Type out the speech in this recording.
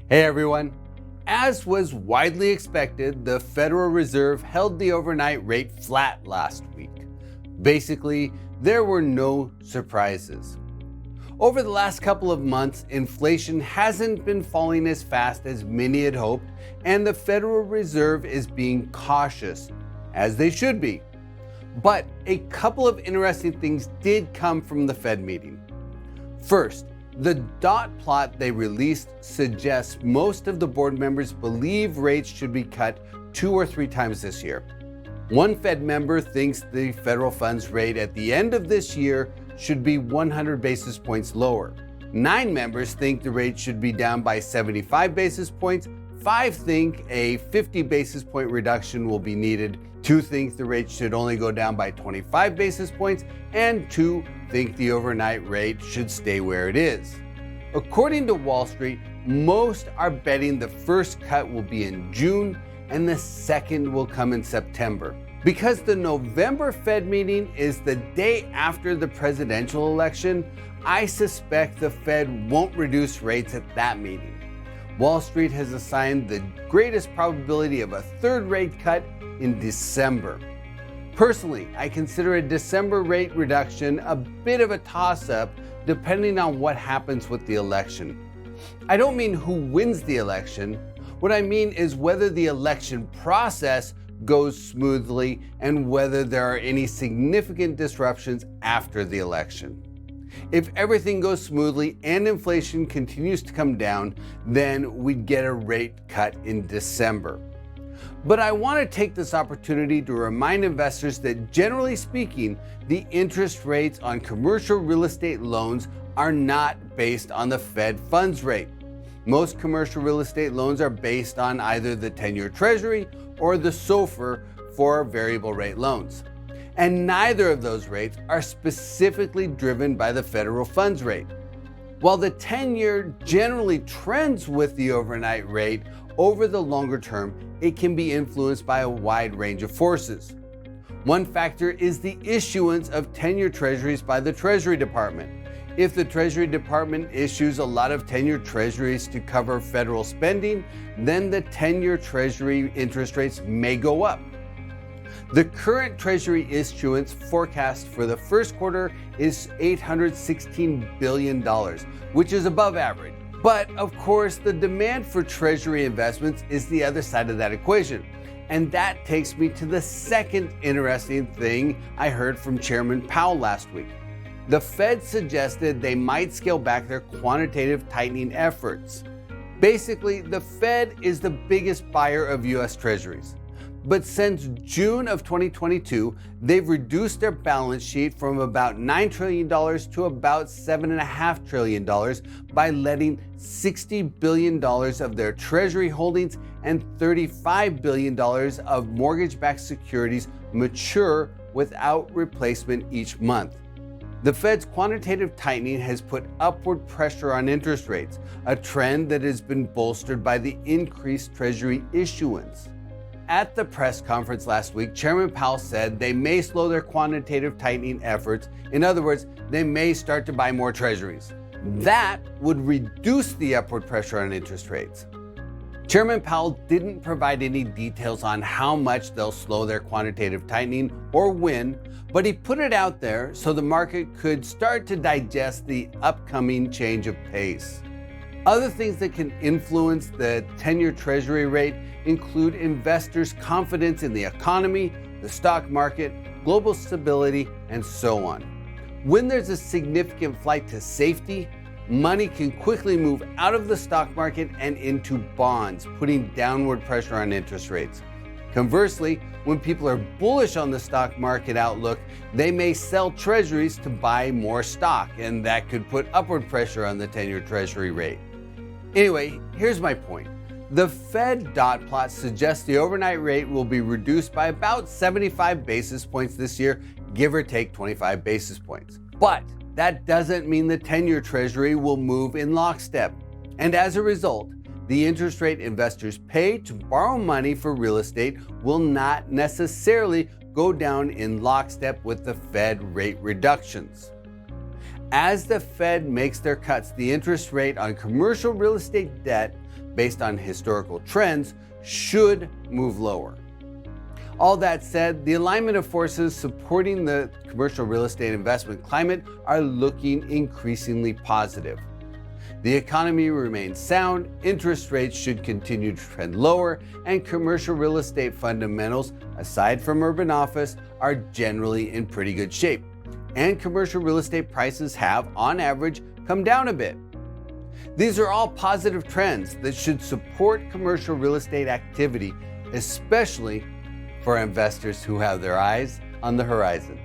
Hey everyone. As was widely expected, the Federal Reserve held the overnight rate flat last week. Basically, there were no surprises. Over the last couple of months, inflation hasn't been falling as fast as many had hoped, and the Federal Reserve is being cautious, as they should be. But a couple of interesting things did come from the Fed meeting. First, the dot plot they released suggests most of the board members believe rates should be cut 2 or 3 times this year. One Fed member thinks the federal funds rate at the end of this year should be 100 basis points lower. 9 members think the rate should be down by 75 basis points. 5 think a 50 basis point reduction will be needed. 2 think the rate should only go down by 25 basis points, and 2 think the overnight rate should stay where it is. According to Wall Street, most are betting the first cut will be in June and the second will come in September. Because the November Fed meeting is the day after the presidential election, I suspect the Fed won't reduce rates at that meeting. Wall Street has assigned the greatest probability of a third rate cut in December. Personally, I consider a December rate reduction a bit of a toss-up depending on what happens with the election. I don't mean who wins the election. What I mean is whether the election process goes smoothly and whether there are any significant disruptions after the election. If everything goes smoothly and inflation continues to come down, then we'd get a rate cut in December. But I want to take this opportunity to remind investors that generally speaking, the interest rates on commercial real estate loans are not based on the Fed funds rate. Most commercial real estate loans are based on either the 10-year Treasury or the SOFR for variable rate loans. And neither of those rates are specifically driven by the federal funds rate. While the 10-year generally trends with the overnight rate, over the longer term, it can be influenced by a wide range of forces. One factor is the issuance of 10-year treasuries by the Treasury Department. If the Treasury Department issues a lot of 10-year treasuries to cover federal spending, then the 10-year Treasury interest rates may go up. The current Treasury issuance forecast for the first quarter is $816 billion, which is above average. But of course, the demand for Treasury investments is the other side of that equation. And that takes me to the second interesting thing I heard from Chairman Powell last week. The Fed suggested they might scale back their quantitative tightening efforts. Basically, the Fed is the biggest buyer of US Treasuries. But since June of 2022, they've reduced their balance sheet from about $9 trillion to about $7.5 trillion by letting $60 billion of their Treasury holdings and $35 billion of mortgage-backed securities mature without replacement each month. The Fed's quantitative tightening has put upward pressure on interest rates, a trend that has been bolstered by the increased Treasury issuance. At the press conference last week, Chairman Powell said they may slow their quantitative tightening efforts. In other words, they may start to buy more treasuries. That would reduce the upward pressure on interest rates. Chairman Powell didn't provide any details on how much they'll slow their quantitative tightening or when, but he put it out there so the market could start to digest the upcoming change of pace. Other things that can influence the 10-year Treasury rate include investors' confidence in the economy, the stock market, global stability, and so on. When there's a significant flight to safety, money can quickly move out of the stock market and into bonds, putting downward pressure on interest rates. Conversely, when people are bullish on the stock market outlook, they may sell treasuries to buy more stock, and that could put upward pressure on the 10-year Treasury rate. Anyway, here's my point. The Fed dot plot suggests the overnight rate will be reduced by about 75 basis points this year, give or take 25 basis points. But that doesn't mean the 10-year Treasury will move in lockstep. And as a result, the interest rate investors pay to borrow money for real estate will not necessarily go down in lockstep with the Fed rate reductions. As the Fed makes their cuts, the interest rate on commercial real estate debt, based on historical trends, should move lower. All that said, the alignment of forces supporting the commercial real estate investment climate are looking increasingly positive. The economy remains sound, interest rates should continue to trend lower, and commercial real estate fundamentals, aside from urban office, are generally in pretty good shape. And commercial real estate prices have, on average, come down a bit. These are all positive trends that should support commercial real estate activity, especially for investors who have their eyes on the horizon.